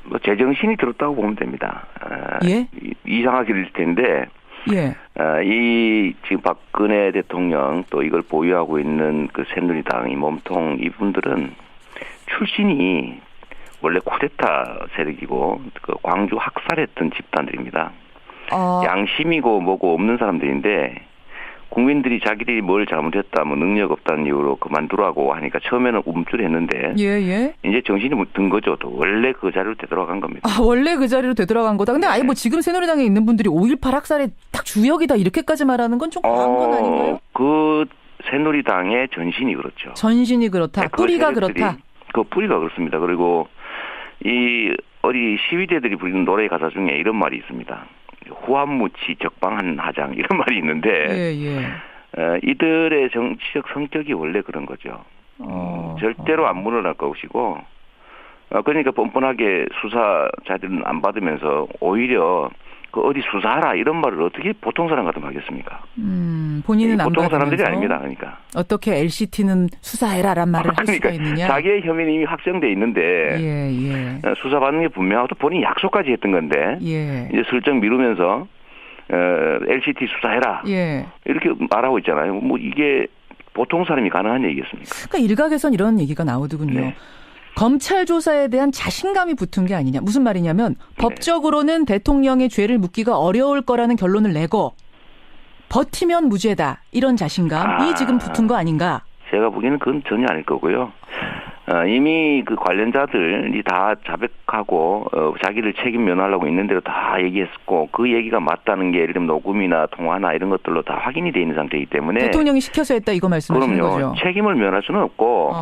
뭐 제정신이 들었다고 보면 됩니다. 예? 이상하게 될 텐데 예. 이 지금 박근혜 대통령 또 이걸 보유하고 있는 그 새누리당 이 몸통 이분들은 출신이 원래 쿠데타 세력이고 그 광주 학살했던 집단들입니다. 양심이고 뭐고 없는 사람들인데 국민들이 자기들이 뭘 잘못했다, 뭐 능력 없다는 이유로 그만두라고 하니까 처음에는 움찔했는데 예. 이제 정신이 든 거죠. 또 원래 그 자리로 되돌아간 겁니다. 원래 그 자리로 되돌아간 거다. 근데 아예 뭐 지금 새누리당에 있는 분들이 5.18 학살의 딱 주역이다 이렇게까지 말하는 건 좀 과한 건 아닌가요? 그 새누리당의 전신이 그렇죠. 전신이 그렇다. 네, 뿌리가 그렇다. 그 뿌리가 그렇습니다. 그리고 이 어디 시위대들이 부르는 노래 가사 중에 이런 말이 있습니다. 후한무치 적방한 하장 이런 말이 있는데 이들의 정치적 성격이 원래 그런 거죠. 절대로 안 물러날 것이고 그러니까 뻔뻔하게 수사자들은 안 받으면서 오히려 그 어디 수사하라 이런 말을 어떻게 보통 사람 같으면 하겠습니까? 본인은 안 보통 받으면서 사람들이 아닙니다. 그러니까 어떻게 LCT는 수사해라란 말을 할 수가 있느냐? 자기의 혐의는 이미 확정돼 있는데 수사받는 게 분명하고 또 본인이 약속까지 했던 건데 이제 슬쩍 미루면서 LCT 수사해라 이렇게 말하고 있잖아요. 뭐 이게 보통 사람이 가능한 얘기겠습니까? 그러니까 일각에선 이런 얘기가 나오더군요. 네. 검찰 조사에 대한 자신감이 붙은 게 아니냐. 무슨 말이냐면 법적으로는 대통령의 죄를 묻기가 어려울 거라는 결론을 내고 버티면 무죄다. 이런 자신감이 지금 붙은 거 아닌가? 제가 보기에는 그건 전혀 아닐 거고요. 이미 그 관련자들이 다 자백하고 자기를 책임 면하려고 있는 대로 다 얘기했고 그 얘기가 맞다는 게 예를 들면 녹음이나 통화나 이런 것들로 다 확인이 돼 있는 상태이기 때문에 대통령이 시켜서 했다 이거 말씀하시는 거죠? 책임을 면할 수는 없고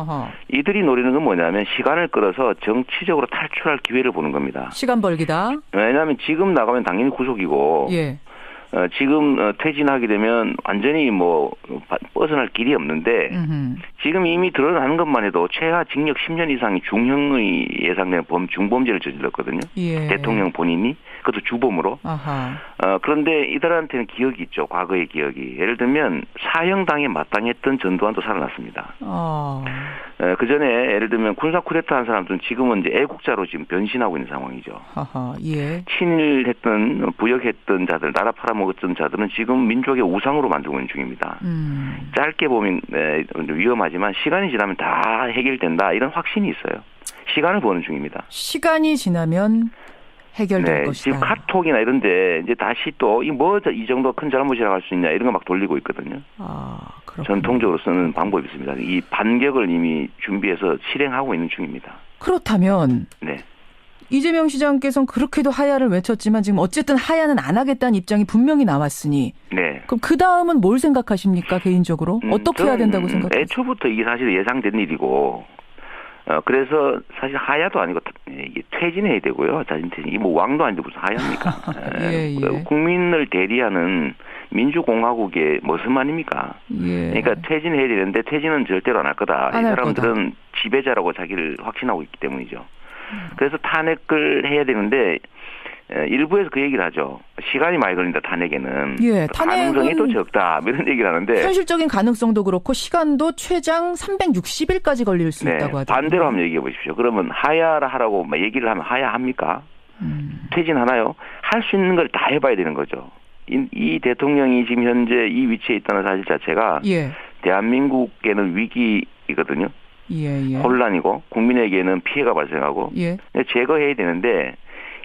이들이 노리는 건 뭐냐면 시간을 끌어서 정치적으로 탈출할 기회를 보는 겁니다. 시간 벌기다. 왜냐하면 지금 나가면 당연히 구속이고 지금 퇴진하게 되면 완전히 뭐 벗어날 길이 없는데 지금 이미 드러나는 것만 해도 최하 징역 10년 이상의 중형의 예상되는 중범죄를 저질렀거든요. 대통령 본인이 그것도 주범으로. 그런데 이들한테는 기억이 있죠. 과거의 기억이. 예를 들면 사형당에 마땅했던 전두환도 살아났습니다. 그 전에 예를 들면 군사 쿠데타 한 사람들은 지금은 이제 애국자로 지금 변신하고 있는 상황이죠. 친일했던 부역했던 자들, 나라 팔아먹었던 자들은 지금 민족의 우상으로 만들고 있는 중입니다. 짧게 보면 위험하지만 시간이 지나면 다 해결된다 이런 확신이 있어요. 시간을 보는 중입니다. 시간이 지나면 해결될 것이다. 지금 카톡이나 이런데 이제 다시 또 이 정도 큰 잘못이라고 할 수 있냐 이런 거 막 돌리고 있거든요. 전통적으로 쓰는 방법이 있습니다. 이 반격을 이미 준비해서 실행하고 있는 중입니다. 그렇다면 이재명 시장께서는 그렇게도 하야를 외쳤지만 지금 어쨌든 하야는 안 하겠다는 입장이 분명히 나왔으니 그럼 그 다음은 뭘 생각하십니까 개인적으로? 어떻게 해야 된다고 생각하세요? 애초부터 이게 사실 예상된 일이고 그래서 사실 하야도 아니고 이게 퇴진해야 되고요. 자진퇴진. 이 뭐 왕도 아닌데 무슨 하야입니까? 국민을 대리하는 민주공화국의 모습 아닙니까? 그러니까 퇴진해야 되는데 퇴진은 절대로 안 할 거다. 이 사람들은 지배자라고 자기를 확신하고 있기 때문이죠. 그래서 탄핵을 해야 되는데 일부에서 그 얘기를 하죠. 시간이 많이 걸린다 탄핵에는. 가능성이 또 적다. 이런 얘기를 하는데. 현실적인 가능성도 그렇고 시간도 최장 360일까지 걸릴 수 있다고 하죠. 반대로 한번 얘기해 보십시오. 그러면 하야하라고 얘기를 하면 하야합니까? 퇴진하나요? 할 수 있는 걸 다 해봐야 되는 거죠. 이 대통령이 지금 현재 이 위치에 있다는 사실 자체가 대한민국에는 위기이거든요. 혼란이고 국민에게는 피해가 발생하고 제거해야 되는데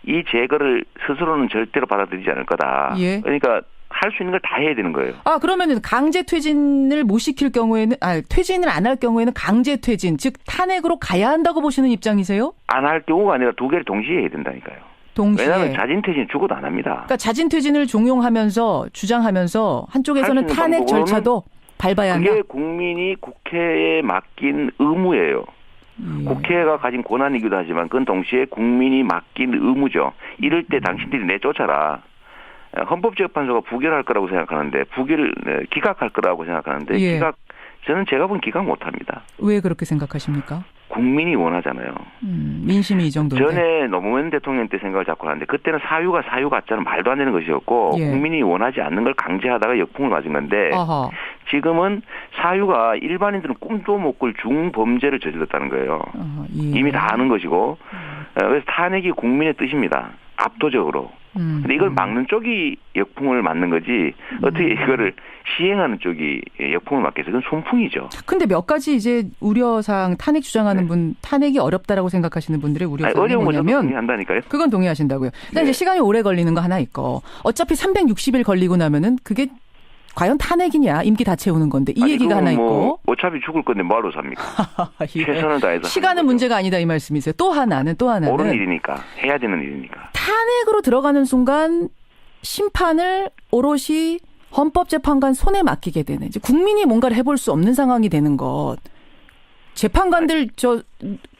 이 제거를 스스로는 절대로 받아들이지 않을 거다. 그러니까 할 수 있는 걸 다 해야 되는 거예요. 그러면은 강제 퇴진을 못 시킬 경우에는 퇴진을 안 할 경우에는 강제 퇴진, 즉 탄핵으로 가야 한다고 보시는 입장이세요? 안 할 경우가 아니라 두 개를 동시에 해야 된다니까요. 왜냐하면 자진퇴진 죽어도 안 합니다. 그러니까 자진퇴진을 종용하면서 주장하면서 한쪽에서는 탄핵 절차도 밟아야 한다. 그게 국민이 국회에 맡긴 의무예요. 국회가 가진 권한이기도 하지만 그건 동시에 국민이 맡긴 의무죠. 이럴 때 당신들이 내쫓아라. 헌법재판소가 부결할 거라고 생각하는데 기각할 거라고 생각하는데 저는 제가 본 기각 못합니다. 왜 그렇게 생각하십니까? 국민이 원하잖아요. 민심이 이 정도인데. 전에 노무현 대통령 때 생각을 자꾸 하는데 그때는 사유 가짜는 말도 안 되는 것이었고 국민이 원하지 않는 걸 강제하다가 역풍을 맞은 건데 지금은 사유가 일반인들은 꿈도 못 꿀 중범죄를 저질렀다는 거예요. 이미 다 아는 것이고 그래서 탄핵이 국민의 뜻입니다. 압도적으로. 근데 이걸 막는 쪽이 역풍을 맞는 거지 어떻게 이거를 시행하는 쪽이 역풍을 맞겠어요? 그건 손풍이죠. 근데 몇 가지 이제 우려사항 탄핵 주장하는 분, 탄핵이 어렵다라고 생각하시는 분들의 우려사항이 뭐냐면 동의한다니까요. 그건 동의하신다고요. 일단 이제 시간이 오래 걸리는 거 하나 있고 어차피 360일 걸리고 나면은 그게 과연 탄핵이냐 임기 다 채우는 건데 이 얘기가 하나 있고 어차피 죽을 건데 뭐하러 삽니까? 예. 최선을 다해서 시간은 문제가 아니다 이 말씀이세요. 또 하나는 옳은 일이니까 해야 되는 일이니까 탄핵으로 들어가는 순간 심판을 오롯이 헌법재판관 손에 맡기게 되는 이제 국민이 뭔가를 해볼 수 없는 상황이 되는 것. 재판관들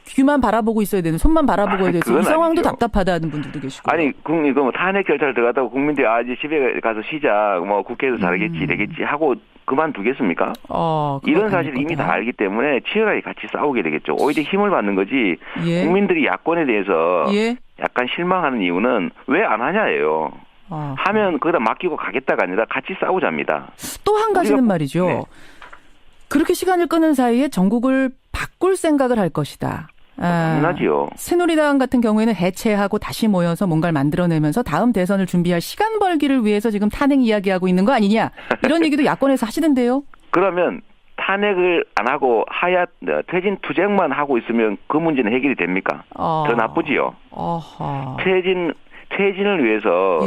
귀만 바라보고 있어야 되는 손만 바라보고 해야 돼서 이 상황도 아니죠. 답답하다는 분들도 계시고. 아니 이거 탄핵 결사를 들어갔다고 국민들이 이제 집에 가서 쉬자 국회에서 잘하겠지 되겠지 하고 그만두겠습니까? 이런 사실을 이미 다 알기 때문에 치열하게 같이 싸우게 되겠죠. 오히려 힘을 받는 거지. 예. 국민들이 야권에 대해서 약간 실망하는 이유는 왜 안 하냐예요. 하면 거기다 맡기고 가겠다가 아니라 같이 싸우자입니다. 또 한 가지는 말이죠. 네. 그렇게 시간을 끄는 사이에 전국을 바꿀 생각을 할 것이다. 당연하지요. 새누리당 같은 경우에는 해체하고 다시 모여서 뭔가를 만들어내면서 다음 대선을 준비할 시간 벌기를 위해서 지금 탄핵 이야기하고 있는 거 아니냐. 이런 얘기도 야권에서 하시던데요. 그러면 탄핵을 안 하고 하야 퇴진 투쟁만 하고 있으면 그 문제는 해결이 됩니까? 더 나쁘지요. 퇴진을 위해서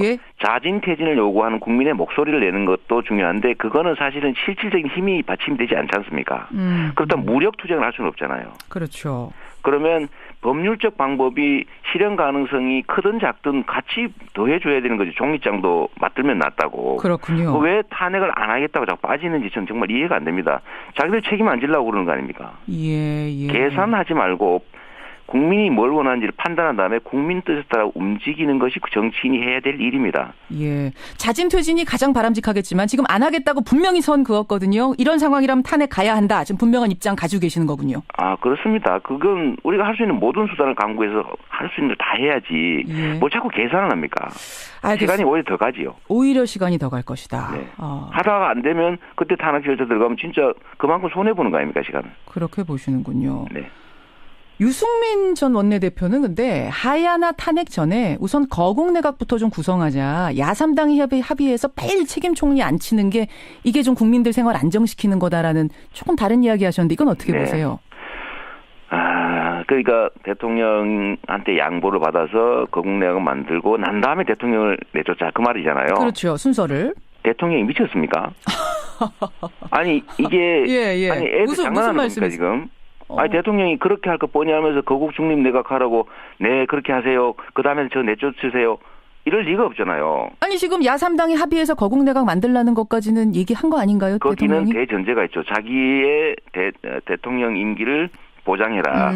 자진 퇴진을 요구하는 국민의 목소리를 내는 것도 중요한데 그거는 사실은 실질적인 힘이 받침되지 않지 않습니까? 그렇다면 무력 투쟁을 할 수는 없잖아요. 그렇죠. 그러면 법률적 방법이 실현 가능성이 크든 작든 같이 더해줘야 되는 거지. 종이장도 맞들면 낫다고. 그렇군요. 왜 탄핵을 안 하겠다고 자꾸 빠지는지 저는 정말 이해가 안 됩니다. 자기들 책임 안 지려고 그러는 거 아닙니까? 예. 계산하지 말고 국민이 뭘 원하는지를 판단한 다음에 국민 뜻에 따라 움직이는 것이 정치인이 해야 될 일입니다. 예. 자진 퇴진이 가장 바람직하겠지만 지금 안 하겠다고 분명히 선 그었거든요. 이런 상황이라면 탄핵 가야 한다. 지금 분명한 입장 가지고 계시는 거군요. 그렇습니다. 그건 우리가 할 수 있는 모든 수단을 강구해서 할 수 있는 걸 다 해야지. 뭐 자꾸 계산을 합니까? 시간이 오히려 더 가지요. 오히려 시간이 더 갈 것이다. 네. 하다가 안 되면 그때 탄핵 절차 들어가면 진짜 그만큼 손해보는 거 아닙니까, 시간을. 그렇게 보시는군요. 네. 유승민 전 원내대표는 근데 하야나 탄핵 전에 우선 거국내각부터 좀 구성하자. 야3당이 합의해서 빨리 책임 총리 앉히는 게 이게 좀 국민들 생활 안정시키는 거다라는 조금 다른 이야기 하셨는데 이건 어떻게 보세요? 그러니까 대통령한테 양보를 받아서 거국내각을 만들고 난 다음에 대통령을 내쫓자 그 말이잖아요. 그렇죠. 순서를. 대통령이 미쳤습니까? 아니 이게 아니 애들 장난하는 겁니까 지금? 대통령이 그렇게 할 거 뻔히 하면서 거국 중립 내각하라고 그렇게 하세요. 그 다음에 저 내쫓으세요. 이럴 리가 없잖아요. 아니 지금 야3당이 합의해서 거국 내각 만들라는 것까지는 얘기한 거 아닌가요? 거기는 대통령이? 대전제가 있죠. 자기의 대통령 임기를 보장해라.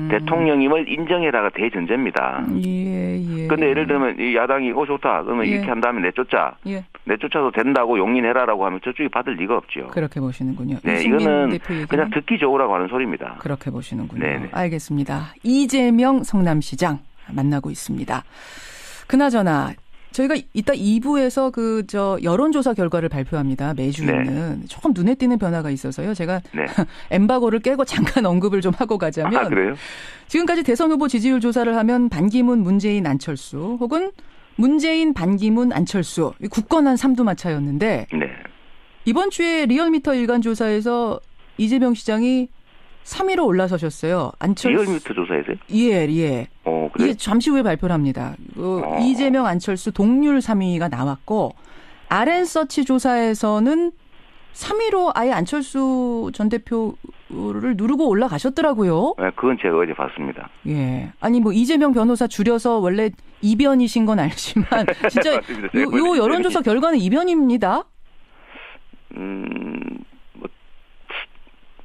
대통령임을 인정해라가 대전제입니다. 그런데 예를 들면 이 야당이 좋다. 그러면 이렇게 한 다음에 내쫓자. 내쫓아도 된다고 용인해라라고 하면 저쪽이 받을 리가 없죠. 그렇게 보시는군요. 네, 이거는 그냥 듣기 좋으라고 하는 소리입니다. 그렇게 보시는군요. 네네. 알겠습니다. 이재명 성남시장 만나고 있습니다. 그나저나 저희가 이따 2부에서 여론조사 결과를 발표합니다. 매주 있는. 조금 눈에 띄는 변화가 있어서요. 제가 엠바고를 깨고 잠깐 언급을 좀 하고 가자면. 그래요? 지금까지 대선 후보 지지율 조사를 하면 반기문, 문재인, 안철수 혹은 문재인, 반기문, 안철수 굳건한 삼두마차였는데 이번 주에 리얼미터 일간조사에서 이재명 시장이 3위로 올라서셨어요. 리얼미터 조사에서요? 예. 그래요? 이게 잠시 후에 발표를 합니다. 이재명, 안철수 동률 3위가 나왔고 RN서치 조사에서는 3위로 아예 안철수 전 대표를 누르고 올라가셨더라고요. 네, 그건 제가 어제 봤습니다. 예. 아니 이재명 변호사 줄여서 원래 이변이신 건 알지만 진짜 요 여론조사 결과는 이변입니다.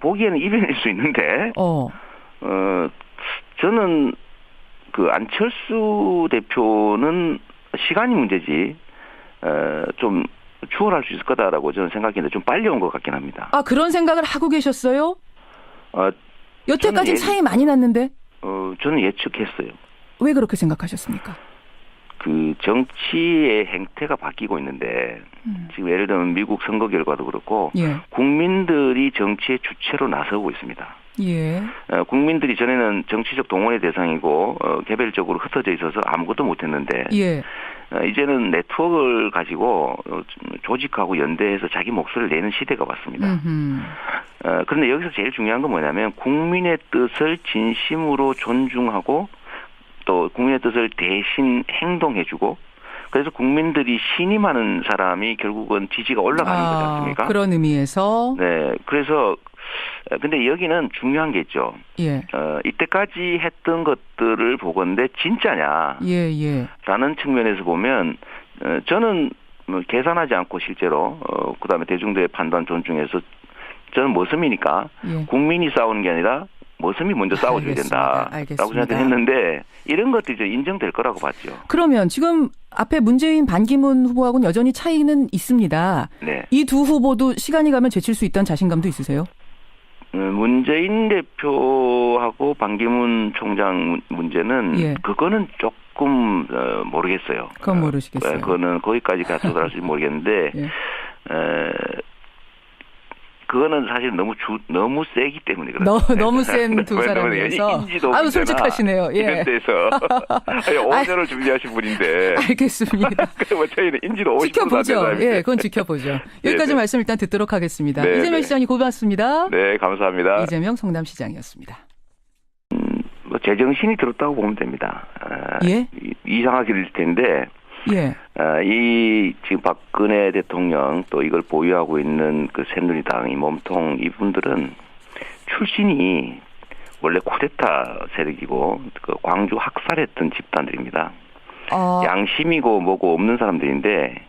보기에는 이변일 수 있는데, 저는 안철수 대표는 시간이 문제지, 좀 추월할 수 있을 거다라고 저는 생각했는데 좀 빨리 온 것 같긴 합니다. 그런 생각을 하고 계셨어요? 여태까지 차이 많이 났는데? 저는 예측했어요. 왜 그렇게 생각하셨습니까? 정치의 행태가 바뀌고 있는데 지금 예를 들면 미국 선거 결과도 그렇고 국민들이 정치의 주체로 나서고 있습니다. 예. 국민들이 전에는 정치적 동원의 대상이고 개별적으로 흩어져 있어서 아무것도 못했는데 예. 이제는 네트워크를 가지고 조직하고 연대해서 자기 목소리를 내는 시대가 왔습니다. 그런데 여기서 제일 중요한 건 뭐냐면 국민의 뜻을 진심으로 존중하고 또 국민의 뜻을 대신 행동해주고 그래서 국민들이 신임하는 사람이 결국은 지지가 올라가는 거지 않습니까? 그런 의미에서. 네. 그래서 근데 여기는 중요한 게 있죠. 예. 이때까지 했던 것들을 보건대 진짜냐? 예. 라는 측면에서 보면 저는 계산하지 않고 실제로 그다음에 대중들의 판단 존중해서 저는 머슴이니까 국민이 싸우는 게 아니라 머슴이 먼저 싸워줘야 된다라고 생각했는데 이런 것들이 이제 인정될 거라고 봤죠. 그러면 지금 앞에 문재인 반기문 후보하고는 여전히 차이는 있습니다. 네. 이 두 후보도 시간이 가면 제칠 수 있다는 자신감도 있으세요? 문재인 대표하고 반기문 총장 문제는 그거는 조금 모르겠어요. 그건 모르시겠어요. 그거는 거기까지 도달할지 모르겠는데 그거는 사실 너무 세기 때문에 그렇죠. 너무 센 두 사람이어서. 아유 솔직하시네요. 예. 이런 데서 5년을 준비하신 분인데. 알겠습니다. 뭐 저희는 인지도 50% 지켜보죠. 예, 그건 지켜보죠. 여기까지 네네. 말씀 일단 듣도록 하겠습니다. 이재명 시장님 고맙습니다. 네, 감사합니다. 이재명 성남시장이었습니다. 제정신이 들었다고 보면 됩니다. 예? 이상하게 될 텐데. 예. 이 지금 박근혜 대통령 또 이걸 보유하고 있는 그 새누리당 이 몸통 이분들은 출신이 원래 쿠데타 세력이고 그 광주 학살했던 집단들입니다. 양심이고 뭐고 없는 사람들인데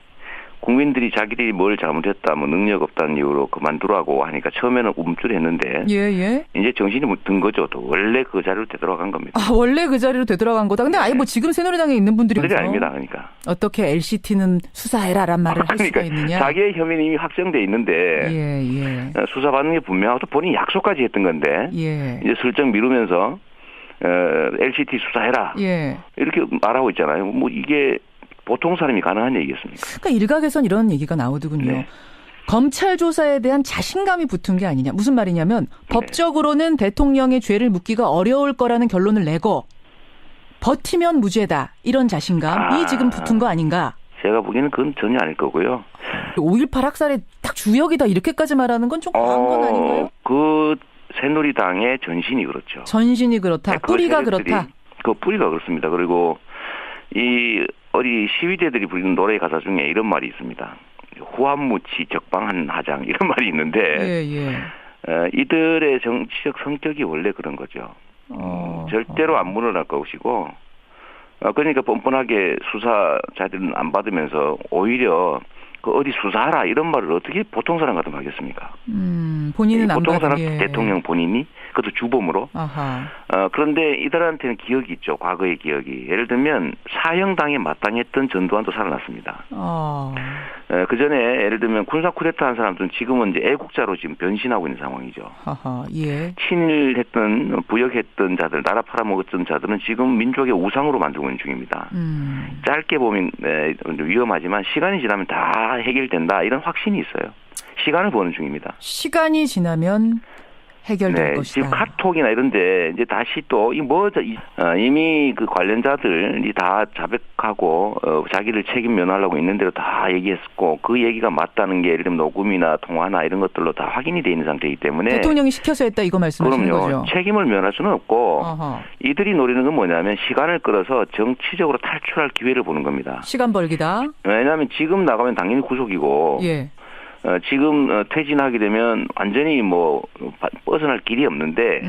국민들이 자기들이 뭘 잘못했다, 뭐 능력 없다는 이유로 그만두라고 하니까 처음에는 움찔했는데 이제 정신이 든 거죠. 또 원래 그 자리로 되돌아간 겁니다. 원래 그 자리로 되돌아간 거다. 근데 아예 뭐 지금 새누리당에 있는 분들이 아닙니다. 그러니까 어떻게 LCT는 수사해라란 말을 할 수가 있느냐? 자기의 혐의는 이미 확정돼 있는데 수사받는 게 분명하고 본인이 약속까지 했던 건데 이제 슬쩍 미루면서 LCT 수사해라 이렇게 말하고 있잖아요. 뭐 이게 보통 사람이 가능한 얘기겠습니까? 그러니까 일각에선 이런 얘기가 나오더군요. 네. 검찰 조사에 대한 자신감이 붙은 게 아니냐. 무슨 말이냐면 법적으로는 대통령의 죄를 묻기가 어려울 거라는 결론을 내고 버티면 무죄다. 이런 자신감이 지금 붙은 거 아닌가? 제가 보기에는 그건 전혀 아닐 거고요. 5.18 학살의 딱 주역이다. 이렇게까지 말하는 건 좀 과한 건 아닌가요? 그 새누리당의 전신이 그렇죠. 전신이 그렇다. 네, 뿌리가 그렇다. 그 뿌리가 그렇습니다. 그리고 이 어디 시위대들이 부르는 노래 가사 중에 이런 말이 있습니다. 후한무치 적방한 하장 이런 말이 있는데 이들의 정치적 성격이 원래 그런 거죠. 절대로 안 물러날 것이고 그러니까 뻔뻔하게 수사 자료는 안 받으면서 오히려 그 어디 수사하라 이런 말을 어떻게 보통 사람 같으면 하겠습니까? 본인은 안 보통 사람 대통령 본인이 그것도 주범으로. 그런데 이들한테는 기억이 있죠. 과거의 기억이. 예를 들면 사형당에 마땅했던 전두환도 살아났습니다. 그 전에 예를 들면 군사 쿠데타 한 사람들은 지금은 이제 애국자로 지금 변신하고 있는 상황이죠. 친일했던 부역했던 자들, 나라 팔아먹었던 자들은 지금 민족의 우상으로 만들고 있는 중입니다. 짧게 보면 위험하지만 시간이 지나면 다 해결된다 이런 확신이 있어요. 시간을 보는 중입니다. 시간이 지나면 해결될 것이다. 지금 카톡이나 이런데 이제 다시 또 이미 그 관련자들이 다 자백하고 자기를 책임 면하려고 있는 대로 다 얘기했었고 그 얘기가 맞다는 게 예를 들면 녹음이나 통화나 이런 것들로 다 확인이 돼 있는 상태이기 때문에 대통령이 시켜서 했다 이거 말씀하시는 거죠? 그럼요. 책임을 면할 수는 없고 이들이 노리는 건 뭐냐면 시간을 끌어서 정치적으로 탈출할 기회를 보는 겁니다. 시간 벌기다. 왜냐하면 지금 나가면 당연히 구속이고 지금 퇴진하게 되면 완전히 뭐 벗어날 길이 없는데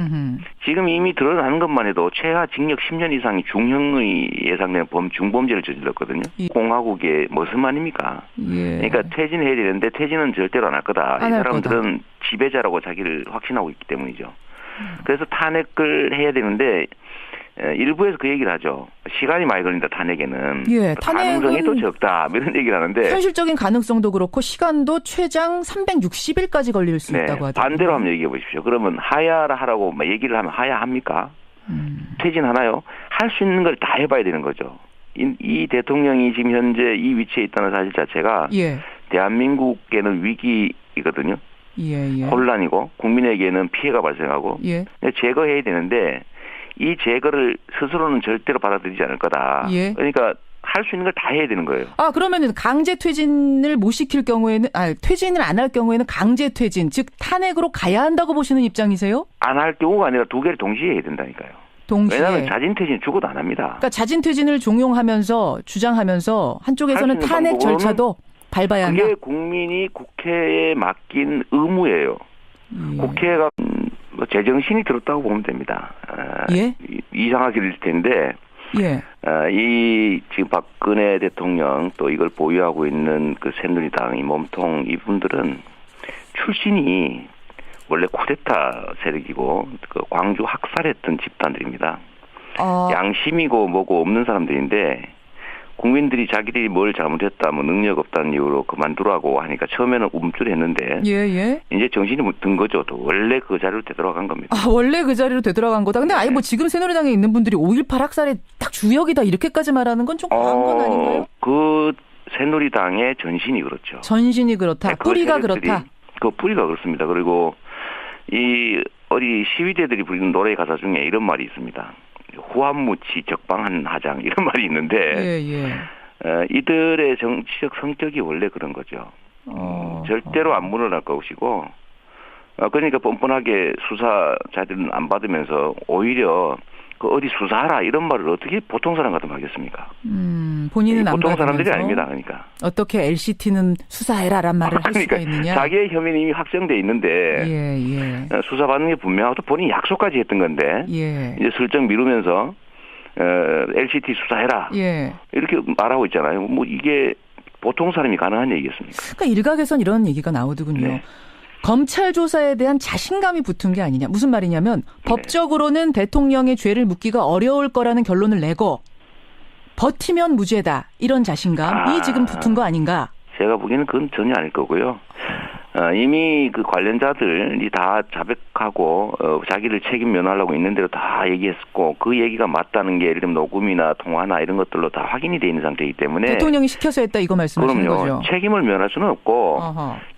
지금 이미 드러나는 것만 해도 최하 징역 10년 이상이 중형의 예상되는 중범죄를 저질렀거든요. 공화국의 머슴 아닙니까? 그러니까 퇴진해야 되는데 퇴진은 절대로 안 할 거다. 이 사람들은 지배자라고 자기를 확신하고 있기 때문이죠. 그래서 탄핵을 해야 되는데 일부에서 그 얘기를 하죠. 시간이 많이 걸린다 탄핵에는. 가능성이 또 적다. 이런 얘기를 하는데. 현실적인 가능성도 그렇고 시간도 최장 360일까지 걸릴 수 있다고 하더라고요. 반대로 한번 얘기해 보십시오. 그러면 하야하라고 얘기를 하면 하야합니까? 퇴진하나요? 할 수 있는 걸 다 해봐야 되는 거죠. 이 대통령이 지금 현재 이 위치에 있다는 사실 자체가 대한민국에는 위기이거든요. 예, 예. 혼란이고 국민에게는 피해가 발생하고 예. 제거해야 되는데 이 제거를 스스로는 절대로 받아들이지 않을 거다. 예. 그러니까 할 수 있는 걸 다 해야 되는 거예요. 아, 그러면은 강제 퇴진을 못 시킬 경우에는, 퇴진을 안 할 경우에는 강제 퇴진, 즉 탄핵으로 가야 한다고 보시는 입장이세요? 안 할 경우가 아니라 두 개를 동시에 해야 된다니까요. 동시에. 왜냐하면 자진 퇴진 죽어도 안 합니다. 그러니까 자진 퇴진을 종용하면서 주장하면서 한쪽에서는 탄핵 절차도 밟아야 한다. 그게 국민이 국회에 맡긴 의무예요. 예. 국회가 제정신이 들었다고 보면 됩니다. 예? 이상하게 될 텐데 예. 이 지금 박근혜 대통령 또 이걸 보유하고 있는 그 새누리당 이 몸통 이분들은 출신이 원래 쿠데타 세력이고 그 광주 학살했던 집단들입니다. 양심이고 뭐고 없는 사람들인데 국민들이 자기들이 뭘 잘못했다, 뭐 능력 없다는 이유로 그만두라고 하니까 처음에는 움찔했는데 예. 이제 정신이 든 거죠. 또 원래 그 자리로 되돌아간 겁니다. 아, 원래 그 자리로 되돌아간 거다. 근데 아예 뭐 지금 새누리당에 있는 분들이 5.18 학살의 딱 주역이다 이렇게까지 말하는 건 좀 과한 건 아닌가요? 그 새누리당의 전신이 그렇죠. 전신이 그렇다. 네, 뿌리가 그렇다. 그 뿌리가 그렇습니다. 그리고 이 어디 시위대들이 부르는 노래 가사 중에 이런 말이 있습니다. 후한무치 적방한 하장 이런 말이 있는데 이들의 정치적 성격이 원래 그런 거죠. 절대로 안 물러날 것이고 그러니까 뻔뻔하게 수사자들은 안 받으면서 오히려 그 어디 수사하라 이런 말을 어떻게 보통 사람 같으면 하겠습니까? 본인은 안 보통 받으면서 사람들이 아닙니다. 그러니까 어떻게 LCT는 수사해라란 말을 할 수가 있느냐? 자기의 혐의는 이미 확정돼 있는데 수사받는 게 분명하고 본인이 약속까지 했던 건데 이제 슬쩍 미루면서 LCT 수사해라 이렇게 말하고 있잖아요. 뭐 이게 보통 사람이 가능한 얘기겠습니까? 그러니까 일각에선 이런 얘기가 나오더군요. 네. 검찰 조사에 대한 자신감이 붙은 게 아니냐. 무슨 말이냐면 법적으로는 대통령의 죄를 묻기가 어려울 거라는 결론을 내고 버티면 무죄다. 이런 자신감이 지금 붙은 거 아닌가? 제가 보기에는 그건 전혀 아닐 거고요. 이미 그 관련자들이 다 자백하고 자기를 책임 면하려고 있는 대로 다 얘기했고 그 얘기가 맞다는 게 예를 들면 녹음이나 통화나 이런 것들로 다 확인이 돼 있는 상태이기 때문에 대통령이 시켜서 했다 이거 말씀하시는 그럼요. 거죠? 책임을 면할 수는 없고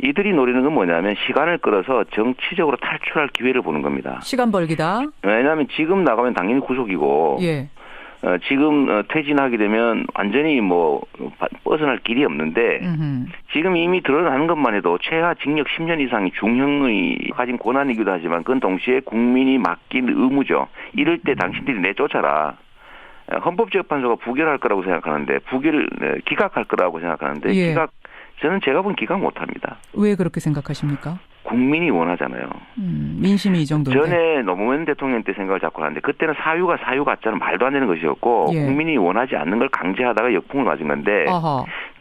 이들이 노리는 건 뭐냐면 시간을 끌어서 정치적으로 탈출할 기회를 보는 겁니다. 시간 벌기다. 왜냐하면 지금 나가면 당연히 구속이고 지금 퇴진하게 되면 완전히 뭐 벗어날 길이 없는데 지금 이미 드러나는 것만 해도 최하 징역 10년 이상이 중형의 가진 권한이기도 하지만 그건 동시에 국민이 맡긴 의무죠. 이럴 때 당신들이 내쫓아라. 헌법재판소가 부결할 거라고 생각하는데 기각할 거라고 생각하는데 저는 제가 본 기각 못합니다. 왜 그렇게 생각하십니까? 국민이 원하잖아요. 민심이 이 정도인데. 전에 노무현 대통령 때 생각을 자꾸 하는데 그때는 사유 가짜는 말도 안 되는 것이었고 국민이 원하지 않는 걸 강제하다가 역풍을 맞은 건데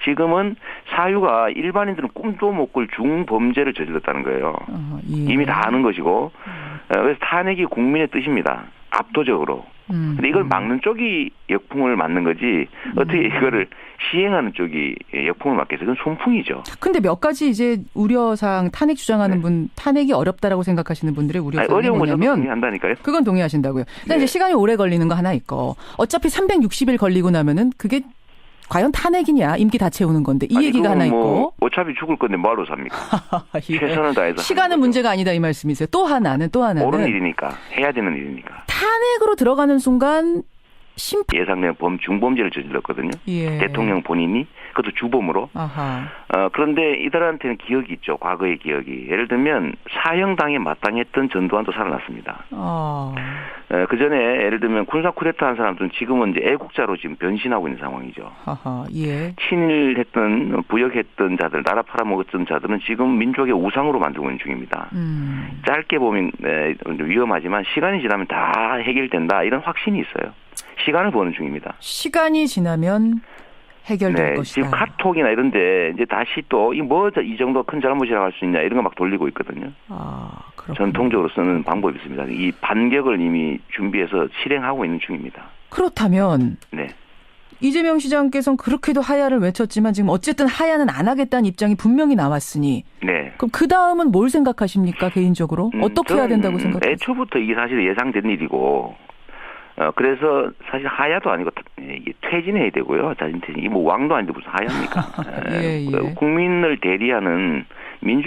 지금은 사유가 일반인들은 꿈도 못 꿀 중범죄를 저질렀다는 거예요. 이미 다 아는 것이고 그래서 탄핵이 국민의 뜻입니다. 압도적으로. 근데 이걸 막는 쪽이 역풍을 맞는 거지 어떻게 이거를 시행하는 쪽이 역풍을 맞겠어요? 그건 손풍이죠. 근데 몇 가지 이제 우려사항 탄핵 주장하는 분, 탄핵이 어렵다라고 생각하시는 분들의 우려사항이 뭐냐면 동의한다니까요. 그건 동의하신다고요. 근데 이제 시간이 오래 걸리는 거 하나 있고 어차피 360일 걸리고 나면은 그게 과연 탄핵이냐 임기 다 채우는 건데 이 얘기가 하나 있고 어차피 죽을 건데 뭐하러 삽니까? 최선을 다해서 시간은 문제가 아니다 이 말씀이세요. 또 하나는 옳은 일이니까 해야 되는 일이니까 탄핵으로 들어가는 순간 예상된 중범죄를 저질렀거든요. 대통령 본인이 그것도 주범으로. 그런데 이들한테는 기억이 있죠. 과거의 기억이. 예를 들면 사형당에 마땅했던 전두환도 살아났습니다. 그 전에 예를 들면 군사 쿠데타 한 사람들은 지금은 이제 애국자로 지금 변신하고 있는 상황이죠. 친일했던 부역했던 자들, 나라 팔아먹었던 자들은 지금 민족의 우상으로 만들고 있는 중입니다. 짧게 보면 위험하지만 시간이 지나면 다 해결된다 이런 확신이 있어요. 시간을 보는 중입니다. 시간이 지나면 해결될 것이다. 지금 카톡이나 이런데 이제 다시 또 이 정도 큰 잘못이라고 할 수 있냐 이런 거 막 돌리고 있거든요. 전통적으로 쓰는 방법이 있습니다. 이 반격을 이미 준비해서 실행하고 있는 중입니다. 그렇다면 이재명 시장께서는 그렇게도 하야를 외쳤지만 지금 어쨌든 하야는 안 하겠다는 입장이 분명히 나왔으니 그럼 그 다음은 뭘 생각하십니까 개인적으로? 어떻게 해야 된다고 생각하세요? 애초부터 이게 사실 예상된 일이고 그래서 사실 하야도 아니고 퇴진해야 되고요. 자진 퇴진. 뭐 왕도 아닌데 무슨 하야입니까? 국민을 대리하는 민주